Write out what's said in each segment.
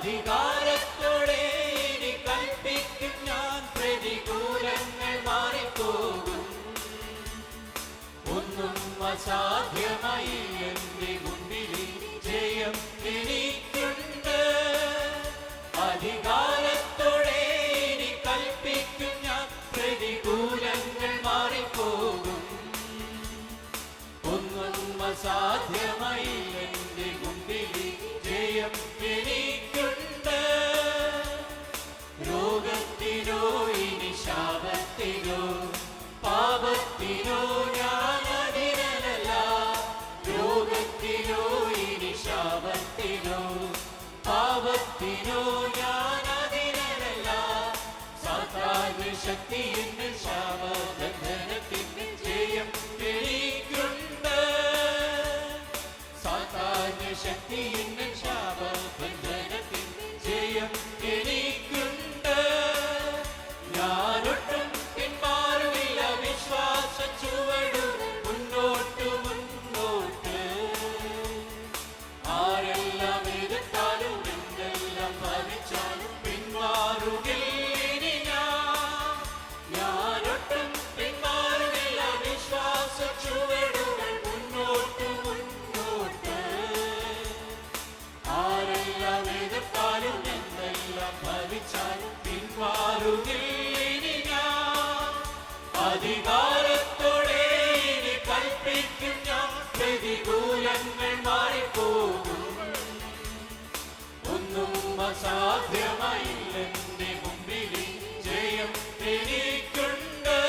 അധികാരത്തോടെ ഇനി കൽപ്പിക്കും ഞാൻ, പ്രതികൂലങ്ങൾ മാറിപ്പോകും. ഒന്നും അസാധ്യമായി എന്റെ മുൻപിൽ ജയം എനിക്കുണ്ട്. അധികാരത്തോടെ ഇനി കൽപ്പിക്കും ഞാൻ, പ്രതികൂലങ്ങൾ മാറിപ്പോകും. ഒന്നും അസാധ്യമായി എന്റെ മുൻപിൽ ജയം എനിക്കുണ്ട്. രോഗത്തിനോ ഇനി ശാപത്തിനോ പാപത്തിനോ ഞാൻ അധീനനല്ല. രോഗത്തിനോ ഇനി ശാപത്തിനോ പാപത്തിനോ ഞാൻ അധീനനല്ല. സാത്താന്യ ശക്തിയിന്മേൽ ശാപബന്ധനത്തിന്മേൽ ജയം എനിക്കുണ്ട്. സാത്താന്യ ശക്തിയിന്മേൽ ശാപബന്ധനത്തിന്മേൽ ജയം എനിക്കുണ്ട്. ഞാനൊട്ടും പിന്മാറുന്നില്ല, വിശ്വാസ ചുവടുകൾ മുന്നോട്ട് മുന്നോട്ട്. ആരെല്ലാം എതിർത്താലും എന്തെല്ലാം ഭവിച്ചാലും പിന്മാറുകില്ല ഞാൻ. ഞാനൊട്ടും പിന്മാറുന്നില്ല, വിശ്വാസ ചുവടുകൾ മുന്നോട്ട് മുന്നോട്ട്. ആരെല്ലാം എതിർത്താലും എന്തെല്ലാം ഭവിച്ചാലും പിന്മാറുകില്ല ഞാൻ. അധികാരത്തോടെ ഇനി കൽപ്പിക്കും ഞാൻ, പ്രതികൂലങ്ങൾ മാറിപ്പോകും. ഒന്നും അസാധ്യമായില്ലെന്റെ മുമ്പിൽ ജയം എനിക്കുണ്ട്.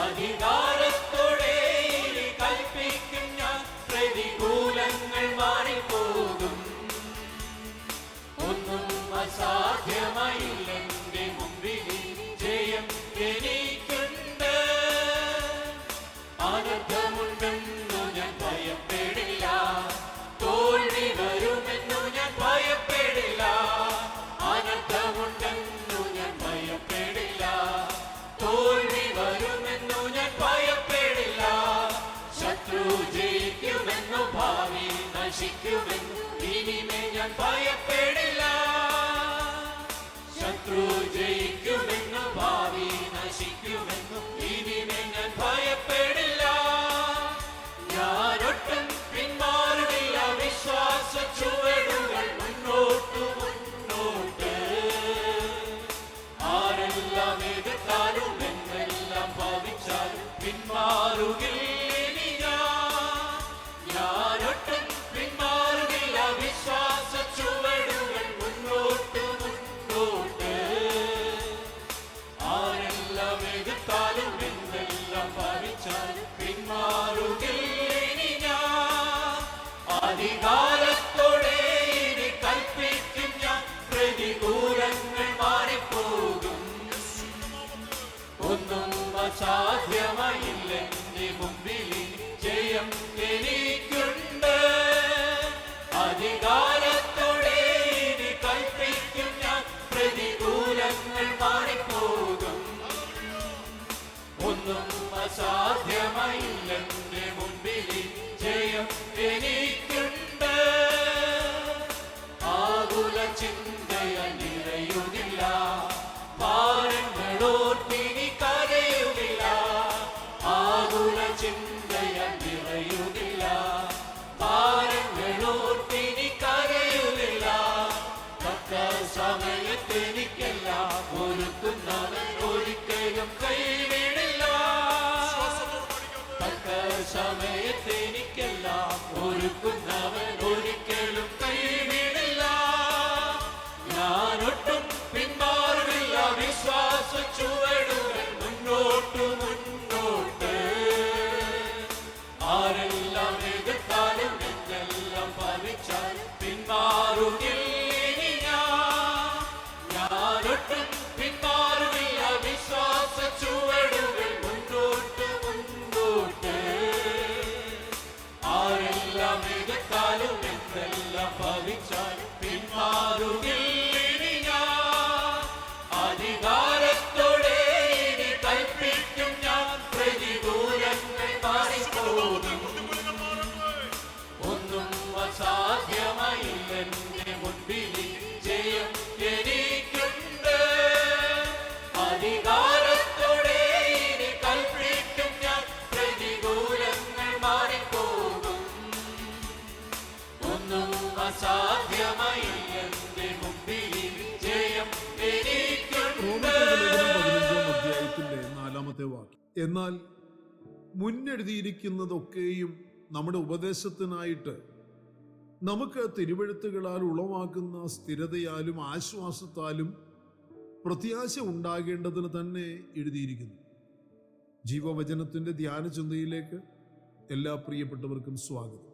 അധികാരത്തോടെ ഇനി കൽപ്പിക്കും ഞാൻ, പ്രതികൂലങ്ങൾ മാറിപ്പോകും. ഒന്നും അസാധ്യമായില്ലെന്റെ മുമ്പിൽ ജയം എനിക്കുണ്ട്. അനർത്ഥമുണ്ടെന്നു ഞാൻ ഭയപ്പെടില്ല, തോൽവി വരുമെന്നു ഞാൻ ഭയപ്പെടില്ല. അനർത്ഥമുണ്ടെന്നു ഞാൻ ഭയപ്പെടില്ല, തോൽവി വരുമെന്നു ഞാൻ ഭയപ്പെടില്ല. ശത്രു ജയിക്കുമെന്നു ഭാവി നശിക്കുമെന്നു ഇനിമേ ഞാൻ ഭയപ്പെടില്ല. ശത്രു ജയിക്കുമെന്നു ഭാവി നശിക്കുമെന്നു ഇനിമേ ഞാൻ ഭയപ്പെടില്ല. ഞാനൊട്ടും പിന്മാറുന്നില്ല, വിശ്വാസ ചുവടുകൾ മുന്നോട്ട് മുന്നോട്ട്. ആരെല്ലാം എതിർത്താലും എന്തെല്ലാം ഭാവിച്ചാലും പിന്മാറുകില്ല ഞാൻ. ഞാനൊട്ടും പിന്മാറുന്നില്ല, വിശ്വാസ ചുവടുകൾ മുന്നോട്ട് മുന്നോട്ട്. ആരെല്ലാം എതിർത്താലും എന്തെല്ലാം ഭാവിച്ചാലും പിന്മാറുകില്ല ഞാൻ. അധികാരത്തോടെ ഇനി കൽപ്പിക്കും ഞാൻ, പ്രതികൂലങ്ങൾ മാറിപ്പോകും. ഒന്നും അസാധ്യമായില്ലെന്റെ മുമ്പിൽ ജയം എനിക്കുണ്ട്. അധികാരത്തോടെ ഇനി കൽപ്പിക്കും ഞാൻ, പ്രതികൂലങ്ങൾ മാറിപ്പോകും. ഒന്നും അസാധ്യമായില്ലെന്റെ മുമ്പിൽ ജയം എനിക്കുണ്ട്. ആകുല ചിന്തയാൽ നിറയുന്നില്ല, ഭാരങ്ങളോർത്തിനി കരയുന്നില്ല. ആകുല ചിന്തയാൽ നിറയുന്നില്ല, ഭാരങ്ങളോർത്തിനി കരയുന്നില്ല. തക്ക സമയത്തെനിക്കെല്ലാം ഒരുക്കുന്നവൻ ഒരിക്കലും കൈവിടില്ല. തക്ക സമയത്തെനിക്കെല്ലാം ഒരുക്കുന്നവൻ ഒരിക്കലും കൈവിടില്ല. ഞാനൊട്ടും പിന്മാറുന്നില്ല, വിശ്വാസ ചുവടുകൾ മുന്നോട്ട് മുന്നോട്ട്. ആരെല്ലാം എതിർത്താലും എന്തെല്ലാം ഭവിച്ചാലും പിന്മാറുകില്ല ഞാൻ. ഞാനൊട്ടും പിന്മാറുന്നില്ല, വിശ്വാസ ചുവടുകൾ മുന്നോട്ട് മുന്നോട്ട്. ആരെല്ലാം എതിർത്താലും അസാധ്യമായി എന്റെ മുമ്പിൽ ജയം എനിക്കുണ്ട്. 15 അധ്യായത്തിന്റെ 4-ാമത്തെ വാക്യം. എന്നാൽ മുന്നെഴുതിയിരിക്കുന്നതൊക്കെയും നമ്മുടെ ഉപദേശത്തിനായിട്ട് നമുക്ക് തിരുവെഴുത്തുകളാൽ ഉളവാക്കുന്ന സ്ഥിരതയാലും ആശ്വാസത്താലും പ്രത്യാശ ഉണ്ടാകേണ്ടതിന് തന്നെ എഴുതിയിരിക്കുന്നു. ജീവവചനത്തിന്റെ ധ്യാന ചിന്തയിലേക്ക് എല്ലാ പ്രിയപ്പെട്ടവർക്കും സ്വാഗതം.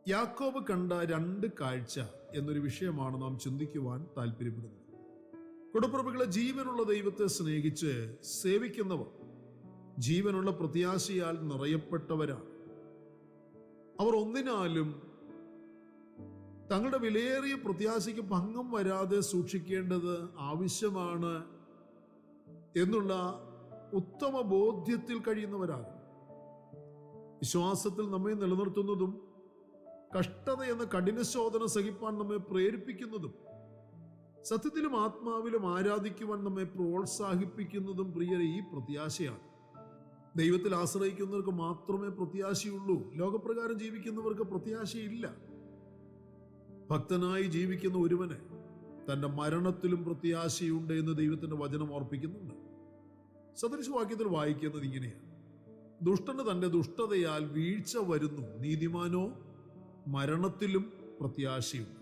യാക്കോബ് കണ്ട 2 കാഴ്ച എന്നൊരു വിഷയമാണ് നാം ചിന്തിക്കുവാൻ താല്പര്യപ്പെടുന്നത്. കുടപ്രഭുക്കളെ, ജീവനുള്ള ദൈവത്തെ സ്നേഹിച്ച് സേവിക്കുന്നവർ ജീവനുള്ള പ്രത്യാശയാൽ നിറയപ്പെട്ടവരാണ്. അവർ ഒന്നിനാലും തങ്ങളുടെ വിലയേറിയ പ്രത്യാശയ്ക്ക് ഭംഗം വരാതെ സൂക്ഷിക്കേണ്ടത് ആവശ്യമാണ് എന്നുള്ള ഉത്തമ ബോധ്യത്തിൽ കഴിയുന്നവരാകും. വിശ്വാസത്തിൽ നമ്മെ നിലനിർത്തുന്നതും കഷ്ടത എന്ന കഠിനശോധന സഹിപ്പാൻ നമ്മെ പ്രേരിപ്പിക്കുന്നതും സത്യത്തിലും ആത്മാവിലും ആരാധിക്കുവാൻ നമ്മെ പ്രോത്സാഹിപ്പിക്കുന്നതും പ്രിയരെ ഈ പ്രത്യാശയാണ്. ദൈവത്തിൽ ആശ്രയിക്കുന്നവർക്ക് മാത്രമേ പ്രത്യാശയുള്ളൂ. ലോകപ്രകാരം ജീവിക്കുന്നവർക്ക് പ്രത്യാശയില്ല. ഭക്തനായി ജീവിക്കുന്ന ഒരുവന് തന്റെ മരണത്തിലും പ്രത്യാശയുണ്ട് എന്ന് ദൈവത്തിന്റെ വചനം ഓർപ്പിക്കുന്നുണ്ട്. സദൃശവാക്യത്തിൽ വായിക്കുന്നത് ഇങ്ങനെയാണ്: ദുഷ്ടന് തന്റെ ദുഷ്ടതയാൽ വീഴ്ച വരുന്നു, നീതിമാനോ മരണത്തിലും പ്രത്യാശയുണ്ട്.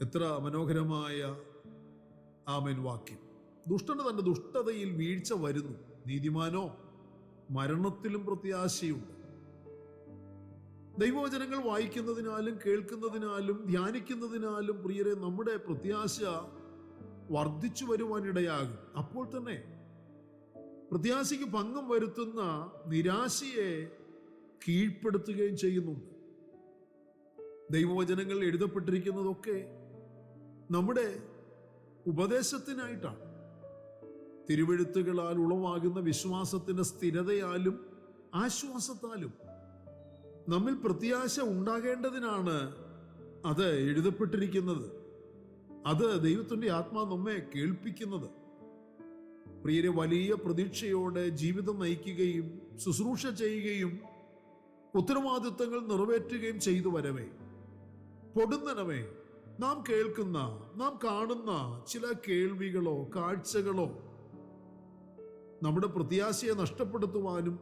എത്ര മനോഹരമായ ആമേൻ വാക്യം. ദുഷ്ടന് തന്റെ ദുഷ്ടതയിൽ വീഴ്ച വരുന്നു, നീതിമാനോ മരണത്തിലും പ്രത്യാശയുണ്ട്. ദൈവവചനങ്ങൾ വായിക്കുന്നതിനാലും കേൾക്കുന്നതിനാലും ധ്യാനിക്കുന്നതിനാലും പ്രിയരെ നമ്മുടെ പ്രത്യാശ വർദ്ധിച്ചു വരുവാനിടയാകും. അപ്പോൾ തന്നെ പ്രത്യാശയ്ക്ക് ഭംഗം വരുത്തുന്ന നിരാശയെ കീഴ്പ്പെടുത്തുകയും ചെയ്യുന്നുണ്ട്. ദൈവവചനങ്ങൾ എഴുതപ്പെട്ടിരിക്കുന്നതൊക്കെ നമ്മുടെ ഉപദേശത്തിനായിട്ടാണ്. തിരുവെഴുത്തുകളാൽ ഉളവാകുന്ന വിശ്വാസത്തിന്റെ സ്ഥിരതയാലും ആശ്വാസത്താലും നമ്മിൽ പ്രത്യാശ ഉണ്ടാകേണ്ടതിനാണ് അത് എഴുതപ്പെട്ടിരിക്കുന്നത്. അത് ദൈവത്തിന്റെ ആത്മാ നമ്മെ കേൾപ്പിക്കുന്നത്. പ്രിയരെ, വലിയ പ്രതീക്ഷയോടെ ജീവിതം നയിക്കുകയും ശുശ്രൂഷ ചെയ്യുകയും ഉത്തരവാദിത്തങ്ങൾ നിറവേറ്റുകയും ചെയ്തു വരവേ പൊടുന്നനവേ നാം കേൾക്കുന്ന, നാം കാണുന്ന ചില കേൾവികളോ കാഴ്ചകളോ നമ്മുടെ പ്രത്യാശയെ നഷ്ടപ്പെടുത്തുവാനും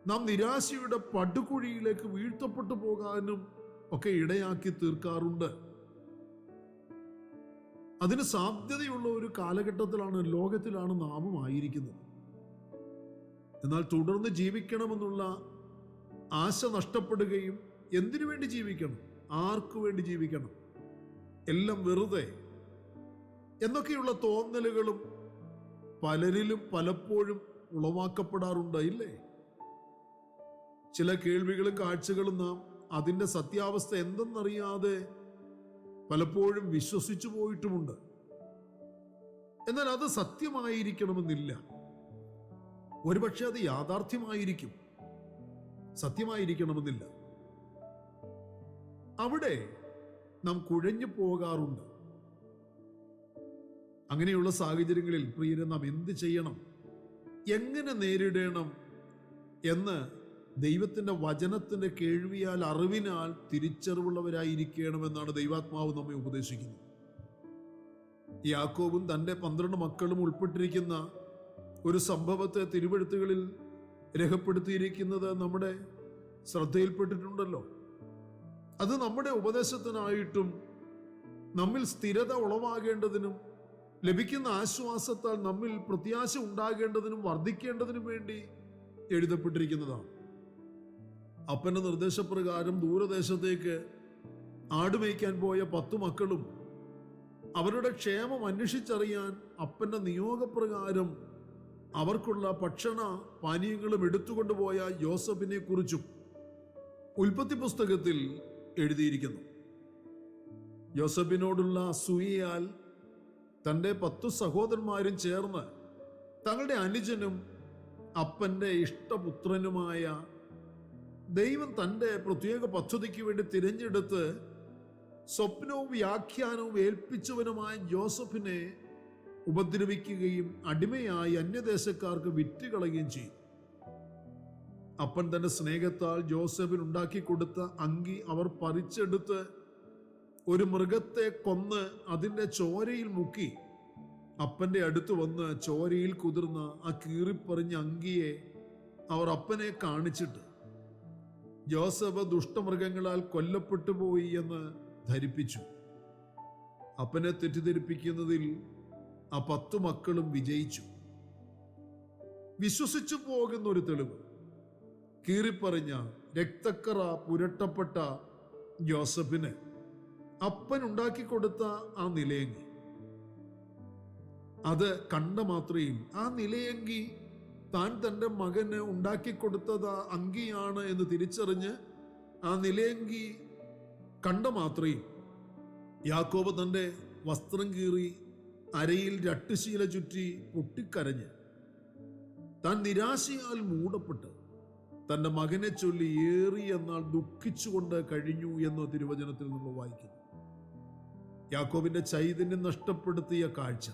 നാം നിരാശയുടെ പടുകുഴിയിലേക്ക് വീഴ്ത്തപ്പെട്ടു പോകാനും ഒക്കെ ഇടയാക്കി തീർക്കാറുണ്ട്. അതിന് സാധ്യതയുള്ള ഒരു കാലഘട്ടത്തിലാണ്, ലോകത്തിലാണ് നാമും ആയിരിക്കുന്നത്. എന്നാൽ തുടർന്ന് ജീവിക്കണമെന്നുള്ള ആശ നഷ്ടപ്പെടുകയും, എന്തിനു വേണ്ടി ജീവിക്കണം, ആർക്കു വേണ്ടി ജീവിക്കണം, എല്ലാം വെറുതെ എന്നൊക്കെയുള്ള തോന്നലുകളും പലരിലും പലപ്പോഴും ഉളവാക്കപ്പെടാറുണ്ട്, ഇല്ലേ? ചില കേൾവികളും കാഴ്ചകളും നാം അതിൻ്റെ സത്യാവസ്ഥ എന്തെന്നറിയാതെ പലപ്പോഴും വിശ്വസിച്ചു പോയിട്ടുമുണ്ട്. എന്നാൽ അത് സത്യമായിരിക്കണമെന്നില്ല. ഒരുപക്ഷെ അത് യാഥാർത്ഥ്യമായിരിക്കും, സത്യമായിരിക്കണമെന്നില്ല. അവിടെ നാം കുഴഞ്ഞു പോകാറുണ്ട്. അങ്ങനെയുള്ള സാഹചര്യങ്ങളിൽ പ്രിയരെ, നാം എന്ത് ചെയ്യണം, എങ്ങനെ നേരിടണം എന്ന് ദൈവത്തിന്റെ വചനത്തിന്റെ കേൾവിയാൽ, അറിവിനാൽ തിരിച്ചറിവുള്ളവരായിരിക്കണമെന്നാണ് ദൈവാത്മാവ് നമ്മെ ഉപദേശിക്കുന്നത്. യാക്കോബും തൻ്റെ 12 മക്കളും ഉൾപ്പെട്ടിരിക്കുന്ന ഒരു സംഭവത്തെ തിരുവെഴുത്തുകളിൽ രേഖപ്പെടുത്തിയിരിക്കുന്നത് നമ്മുടെ ശ്രദ്ധയിൽപ്പെട്ടിട്ടുണ്ടല്ലോ. അത് നമ്മുടെ ഉപദേശത്തിനായിട്ടും നമ്മിൽ സ്ഥിരത ഉളവാകേണ്ടതിനും ലഭിക്കുന്ന ആശ്വാസത്താൽ നമ്മിൽ പ്രത്യാശ ഉണ്ടാകേണ്ടതിനും വർദ്ധിക്കേണ്ടതിനും വേണ്ടി എഴുതപ്പെട്ടിരിക്കുന്നതാണ്. അപ്പന്റെ നിർദ്ദേശപ്രകാരം ദൂരദേശത്തേക്ക് ആടുമേയ്ക്കാൻ പോയ 10 മക്കളും അവരുടെ ക്ഷേമം അന്വേഷിച്ചറിയാൻ അപ്പന്റെ നിയോഗപ്രകാരം അവർക്കുള്ള ഭക്ഷണ പാനീയങ്ങളും എടുത്തുകൊണ്ടുപോയ യോസഫിനെ കുറിച്ചും ഉൽപ്പത്തി പുസ്തകത്തിൽ എഴുതിയിരിക്കുന്നു. യോസഫിനോടുള്ള അസൂയയാൽ തൻ്റെ 10 സഹോദരന്മാരും ചേർന്ന് തങ്ങളുടെ അനുജനും അപ്പന്റെ ഇഷ്ടപുത്രനുമായ ദൈവം തൻ്റെ പ്രത്യേക പദ്ധതിക്ക് വേണ്ടി തിരഞ്ഞെടുത്ത് സ്വപ്നവും വ്യാഖ്യാനവും ഏൽപ്പിച്ചവനുമായ ജോസഫിനെ ഉപദ്രവിക്കുകയും അടിമയായി അന്യദേശക്കാർക്ക് വിറ്റുകളയുകയും ചെയ്തു. അപ്പൻ തന്റെ സ്നേഹത്താൽ ജോസഫിന് ഉണ്ടാക്കി കൊടുത്ത അങ്കി അവർ പറിച്ചെടുത്ത് ഒരു മൃഗത്തെ കൊന്ന് അതിൻ്റെ ചോരയിൽ മുക്കി അപ്പന്റെ അടുത്ത് വന്ന് ചോരയിൽ കുതിർന്ന ആ കീറിപ്പറിഞ്ഞ അങ്കിയെ അവർ അപ്പനെ കാണിച്ചിട്ട് ജോസഫ് ദുഷ്ടമൃഗങ്ങളാൽ കൊല്ലപ്പെട്ടു പോയി എന്ന് ധരിപ്പിച്ചു. അപ്പനെ തെറ്റിദ്ധരിപ്പിക്കുന്നതിൽ ആ 10 മക്കളും വിജയിച്ചു. വിശ്വസിച്ചു പോകുന്ന ഒരു തെളിവ് കീറിപ്പറിഞ്ഞ രക്തക്കറ പുരട്ടപ്പെട്ട ജോസഫിന് അപ്പൻ ഉണ്ടാക്കി കൊടുത്ത ആ നിലയങ്കി, അത് കണ്ട മാത്രയിൽ ആ നിലയങ്കി താൻ തൻ്റെ മകന് ഉണ്ടാക്കിക്കൊടുത്തത് അങ്കിയാണ് എന്ന് തിരിച്ചറിഞ്ഞ് ആ നിലയങ്കി കണ്ട മാത്രയിൽ യാക്കോബ് തൻ്റെ വസ്ത്രം കീറി അരയിൽ 2 ശീല ചുറ്റി പൊട്ടിക്കരഞ്ഞ് താൻ നിരാശയാൽ മൂടപ്പെട്ട് തൻ്റെ മകനെ ചൊല്ലി ഏറിയ നാൾ ദുഃഖിച്ചുകൊണ്ട് കഴിഞ്ഞു എന്ന് തിരുവചനത്തിൽ നമ്മൾ വായിക്കുന്നു. യാക്കോബിന്റെ ചൈതന്യം നഷ്ടപ്പെടുത്തിയ കാഴ്ച,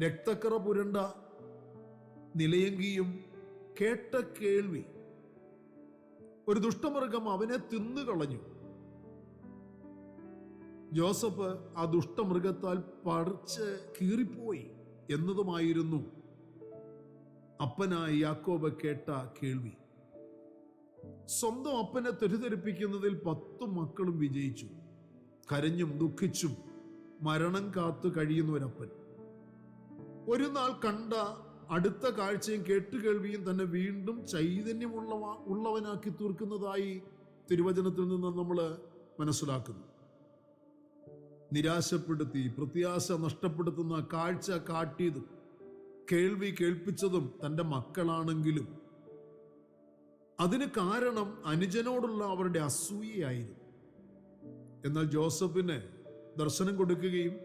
രക്തക്കറ പുരണ്ട നിലയങ്കിയും കേട്ട കേൾവി, ഒരു ദുഷ്ടമൃഗം അവനെ തിന്നുകളഞ്ഞു. ജോസഫ് ആ ദുഷ്ടമൃഗത്താൽ പറിച്ച് കീറിപ്പോയി എന്നതുമായിരുന്നു അപ്പനായി യാക്കോബ് കേട്ട കേൾവി. സ്വന്തം അപ്പനെ തെറ്റിദ്ധരിപ്പിക്കുന്നതിൽ 10 മക്കളും വിജയിച്ചു. കരഞ്ഞും ദുഃഖിച്ചും മരണം കാത്തു കഴിയുന്ന ഒരപ്പൻ ഒരു നാൾ കണ്ട അടുത്ത കാഴ്ചയും കേട്ടുകേൾവിയും തന്നെ വീണ്ടും ചൈതന്യമുള്ളവനാക്കി തീർക്കുന്നതായി തിരുവചനത്തിൽ നിന്ന് നമ്മൾ മനസ്സിലാക്കുന്നു. നിരാശപ്പെടുത്തി പ്രത്യാശ നഷ്ടപ്പെടുത്തുന്ന കാഴ്ച കാട്ടിയതും കേൾവി കേൾപ്പിച്ചതും തൻ്റെ മക്കളാണെങ്കിലും അതിന് കാരണം അനുജനോടുള്ള അവരുടെ അസൂയയായിരുന്നു. എന്നാൽ ജോസഫിന് ദർശനം കൊടുക്കുകയും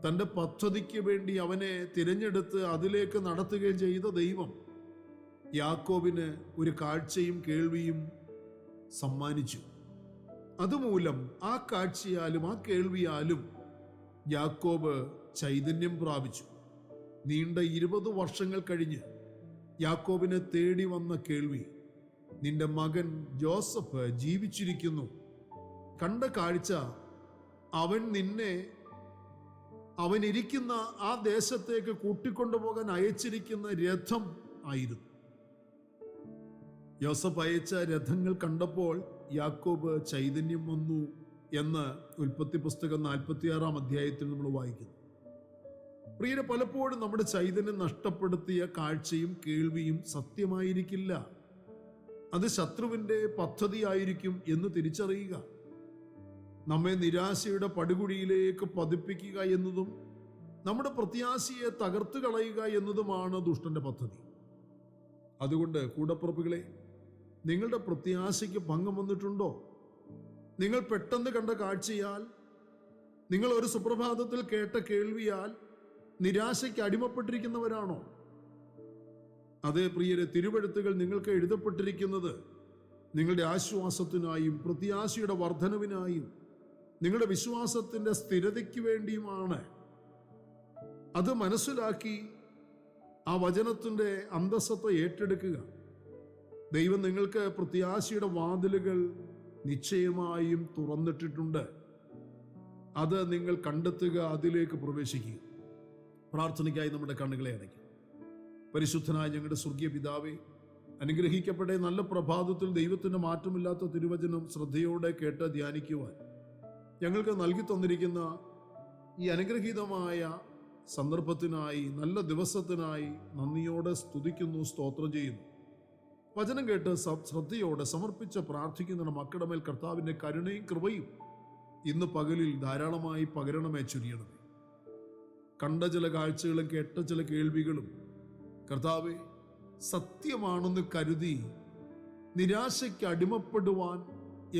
തൻ്റെ പദ്ധതിക്ക് വേണ്ടി അവനെ തിരഞ്ഞെടുത്ത് അതിലേക്ക് നടത്തുകയും ചെയ്ത ദൈവം യാക്കോബിന് ഒരു കാഴ്ചയും കേൾവിയും സമ്മാനിച്ചു. അതുമൂലം ആ കാഴ്ചയാലും ആ കേൾവിയാലും യാക്കോബ് ചൈതന്യം പ്രാപിച്ചു. നീണ്ട 20 വർഷങ്ങൾ കഴിഞ്ഞ് യാക്കോബിനെ തേടി വന്ന കേൾവി, നിന്റെ മകൻ ജോസഫ് ജീവിച്ചിരിക്കുന്നു. കണ്ട കാഴ്ച അവൻ ഇരിക്കുന്ന ആ ദേശത്തേക്ക് കൂട്ടിക്കൊണ്ടുപോകാൻ അയച്ചിരിക്കുന്ന രഥം ആയിരുന്നു. യോസഫ് അയച്ച രഥങ്ങൾ കണ്ടപ്പോൾ യാക്കോബ് ചൈതന്യം വന്നു എന്ന് ഉൽപ്പത്തി പുസ്തകം 46-ാം അധ്യായത്തിൽ നമ്മൾ വായിക്കുന്നു. പ്രിയരെ, പലപ്പോഴും നമ്മുടെ ചൈതന്യം നഷ്ടപ്പെടുത്തിയ കാഴ്ചയും കേൾവിയും സത്യമായിരിക്കില്ല, അത് ശത്രുവിൻ്റെ പദ്ധതിയായിരിക്കും എന്ന് തിരിച്ചറിയുക. നമ്മെ നിരാശയുടെ പടുകുഴിയിലേക്ക് പതിപ്പിക്കുക എന്നതും നമ്മുടെ പ്രത്യാശയെ തകർത്തു കളയുക എന്നതുമാണ് ദുഷ്ടന്റെ പദ്ധതി. അതുകൊണ്ട് കൂടപ്പുറപ്പുകളെ, നിങ്ങളുടെ പ്രത്യാശയ്ക്ക് ഭംഗം വന്നിട്ടുണ്ടോ? നിങ്ങൾ പെട്ടെന്ന് കണ്ട കാഴ്ചയാൽ, നിങ്ങൾ ഒരു സുപ്രഭാതത്തിൽ കേട്ട കേൾവിയാൽ നിരാശയ്ക്ക് അടിമപ്പെട്ടിരിക്കുന്നവരാണോ? അതേ പ്രിയരെ, തിരുവെഴുത്തുകൾ നിങ്ങൾക്ക് എഴുതപ്പെട്ടിരിക്കുന്നത് നിങ്ങളുടെ ആശ്വാസത്തിനായും പ്രത്യാശയുടെ വർധനവിനായും നിങ്ങളുടെ വിശ്വാസത്തിന്റെ സ്ഥിരതയ്ക്ക് വേണ്ടിയുമാണ്. അത് മനസ്സിലാക്കി ആ വചനത്തിന്റെ അന്തസ്സത്തെ ഏറ്റെടുക്കുക. ദൈവം നിങ്ങൾക്ക് പ്രത്യാശയുടെ വാതിലുകൾ നിശ്ചയമായും തുറന്നിട്ടിട്ടുണ്ട്. അത് നിങ്ങൾ കണ്ടെത്തുക, അതിലേക്ക് പ്രവേശിക്കുക. പ്രാർത്ഥനയ്ക്കായി നമ്മുടെ കണ്ണുകളെ അടയ്ക്കും. പരിശുദ്ധനായ ഞങ്ങളുടെ സ്വർഗീയ പിതാവേ, അനുഗ്രഹിക്കപ്പെട്ട നല്ല പ്രഭാതത്തിൽ ദൈവത്തിന്റെ മാറ്റമില്ലാത്ത തിരുവചനം ശ്രദ്ധയോടെ കേട്ട് ധ്യാനിക്കുവാൻ ഞങ്ങൾക്ക് നൽകി തന്നിരിക്കുന്ന ഈ അനുഗ്രഹീതമായ സന്ദർഭത്തിനായി, നല്ല ദിവസത്തിനായി നന്ദിയോടെ സ്തുതിക്കുന്നു, സ്തോത്രം ചെയ്യുന്നു. വചനം കേട്ട് ശ്രദ്ധയോടെ സമർപ്പിച്ച് പ്രാർത്ഥിക്കുന്ന മക്കളുടെ മേൽ കർത്താവിൻ്റെ കരുണയും കൃപയും ഇന്ന് പകലിൽ ധാരാളമായി പകരണമേ, ചൊരിയണമേ. കണ്ട ചില കാഴ്ചകളും കേട്ട ചില കേൾവികളും കർത്താവെ സത്യമാണെന്ന് കരുതി നിരാശയ്ക്ക് അടിമപ്പെടുവാൻ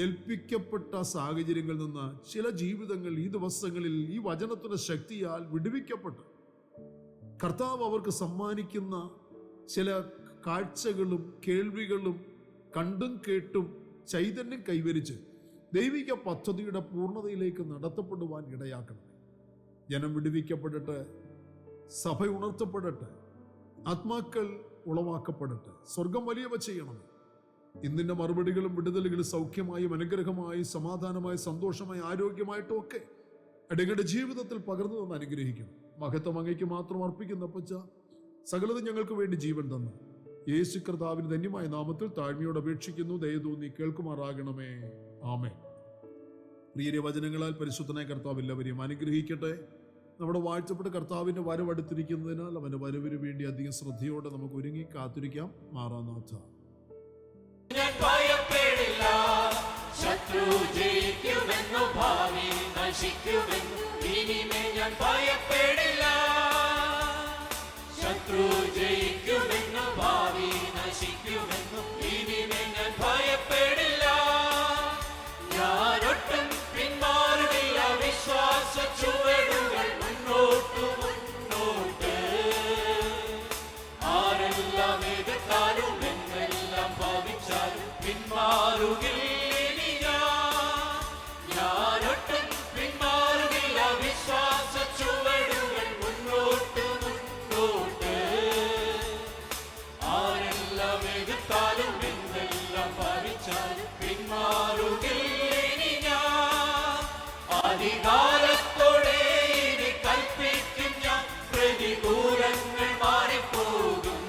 ഏൽപ്പിക്കപ്പെട്ട സാഹചര്യങ്ങളിൽ നിന്ന് ചില ജീവിതങ്ങൾ ഈ ദിവസങ്ങളിൽ ഈ വചനത്തിന്റെ ശക്തിയാൽ വിടുവിക്കപ്പെട്ട് കർത്താവ് അവർക്ക് സമ്മാനിക്കുന്ന ചില കാഴ്ചകളും കേൾവികളും കണ്ടും കേട്ടും ചൈതന്യം കൈവരിച്ച് ദൈവിക പദ്ധതിയുടെ പൂർണ്ണതയിലേക്ക് നടത്തപ്പെടുവാൻ ഇടയാക്കണം. ജനം വിടുവിക്കപ്പെടട്ടെ, സഭ ഉണർത്തപ്പെടട്ടെ, ആത്മാക്കൾ ഉളവാക്കപ്പെടട്ടെ. സ്വർഗം വലിയവ ചെയ്യണമേ. ഇന്നിന്റെ മറുപടികളും വിടുതലുകളും സൗഖ്യമായും അനുഗ്രഹമായും സമാധാനമായും സന്തോഷമായും ആരോഗ്യമായിട്ടും ഒക്കെ അടിയങ്ങളുടെ ജീവിതത്തിൽ പകർന്നു തന്ന് അനുഗ്രഹിക്കണം. മഹത്വം അങ്ങയ്ക്ക് മാത്രം അർപ്പിക്കുന്ന അപ്പച്ച, സകലതും ഞങ്ങൾക്ക് വേണ്ടി ജീവൻ തന്നു യേശു കർത്താവിന് ധന്യമായ നാമത്തിൽ താഴ്മയോട് അപേക്ഷിക്കുന്നു. ദയ തോന്നി കേൾക്കുമാറാകണമേ. ആമേൻ. പ്രിയരെ, വചനങ്ങളാൽ പരിശുദ്ധനായ കർത്താവ് എല്ലാവരെയും അനുഗ്രഹിക്കട്ടെ. നമ്മുടെ വാഴ്ചപ്പെട്ട കർത്താവിന്റെ വരവടുത്തിരിക്കുന്നതിനാൽ അവന്റെ വരവിന് വേണ്ടി അധികം ശ്രദ്ധയോടെ നമുക്ക് ഒരുങ്ങി കാത്തിരിക്കാം. മാറാനാഥ. ഞാൻ ഭയപ്പെടില്ല, ശത്രു ജയിക്കുമെന്നു ഭാവി നശിക്കുമെന്നു ഇനിമേ ഞാൻ ഭയപ്പെടില്ല. ശത്രു ജയിക്കുമെന്നു ഭാവി നശിക്കുമെന്നു ഇനിമേ ഞാൻ ഭയപ്പെടില്ല. ഞാനൊട്ടും പിന്മാറുകയില്ല, വിശ്വാസ ചുവടുകൾ മുന്നോട്ട് മുന്നോട്ട്. ആരെല്ലാം എതിർത്താലും എന്നെല്ലാം ഭവിച്ചാലും പിന്മാറുകില്ല. ഞാനൊട്ടും പിന്മാറുകില്ല, വിശ്വാസ ചുവടുകൾ മുന്നോട്ട് മുന്നോട്ട്. ആരെല്ലാം എതിർത്താലും എന്നെല്ലാം ഭവിച്ചാലും പിന്മാറുകില്ല. അധികാരത്തോടെ ഇനി കൽപ്പിക്കും ഞാൻ, പ്രതികൂലങ്ങൾ മാറിപ്പോകും.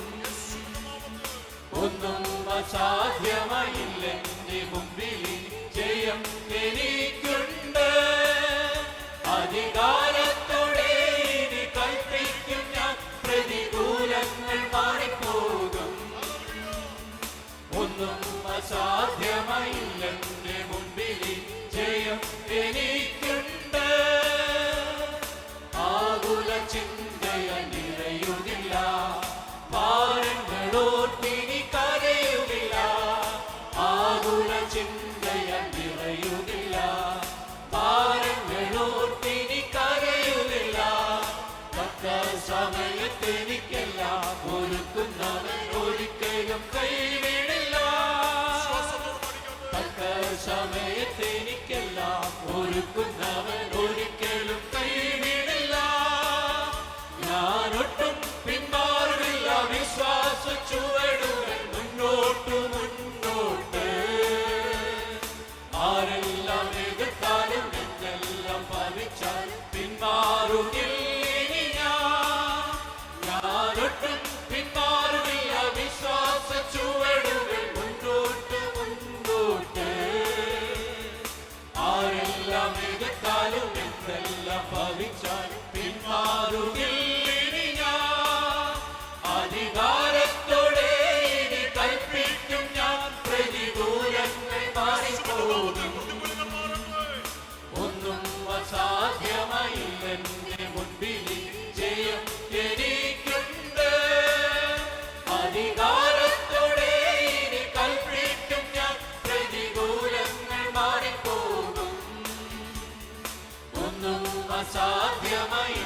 ഒന്നും അസാധ്യമായില്ല എന്റെ മുമ്പിൽ, ജയം എനിക്കുണ്ട്. അധികാരത്തോടെ ഇനി കൽപ്പിക്കും ഞാൻ, പ്രതികൂലങ്ങൾ മാറിപ്പോകും. ഒന്നും അസാധ്യമായില്ല എന്റെ മുമ്പിൽ, ജയം എനിക്കുണ്ട്. ആകുല ചിന്തയാൽ നിറയുകില്ല, ഭാരങ്ങളോർത്തിനി കരയുകില്ല. ആകുല ചിന്തയാൽ നിറയുകില്ല, ഭാരങ്ങളോർത്തിനി കരയുകില്ല. തക്ക സമയത്തെനിക്കെല്ലാം ഒരുക്കുന്നവൻ ഒരിക്കലും കൈവിടില്ല. തക്ക സമയത്തെനിക്കെല്ലാം ഒരുക്കുന്നവൻ ഒരിക്കലും കൈവിടില്ല. ഞാനൊട്ടും പിന്മാറുകില്ല, വിശ്വാസ ചുവടുകൾ മുന്നോട്ട് മുന്നോട്ട്. ആരെല്ലാം എതിർത്താലും എന്തെല്ലാം ഭവിച്ചാലും പിന്മാറുകില്ല. ഞാനൊട്ടും പിന്മാറുകില്ല, വിശ്വാസ ചുവടുകൾ മുന്നോട്ട് മുന്നോട്ട്. ആരെല്ലാം എതിർത്താലും എന്തെല്ലാം ഭവിച്ചാലും പിന്മാറുകില്ല. അധികാരത്തോടെ ഇനി കൽപ്പിക്കും ഞാൻ, പ്രതികൂലങ്ങൾ മാറിപ്പോകും. ഒന്നും അസാധ്യമായില്ല എന്റെ മുൻപിൽ, ജയം എനിക്കുണ്ട്. അധികാരത്തോടെ ഇനി കൽപ്പിക്കും ഞാൻ, പ്രതികൂലങ്ങൾ മാറിപ്പോകും. ഒന്നും അസാധ്യമായി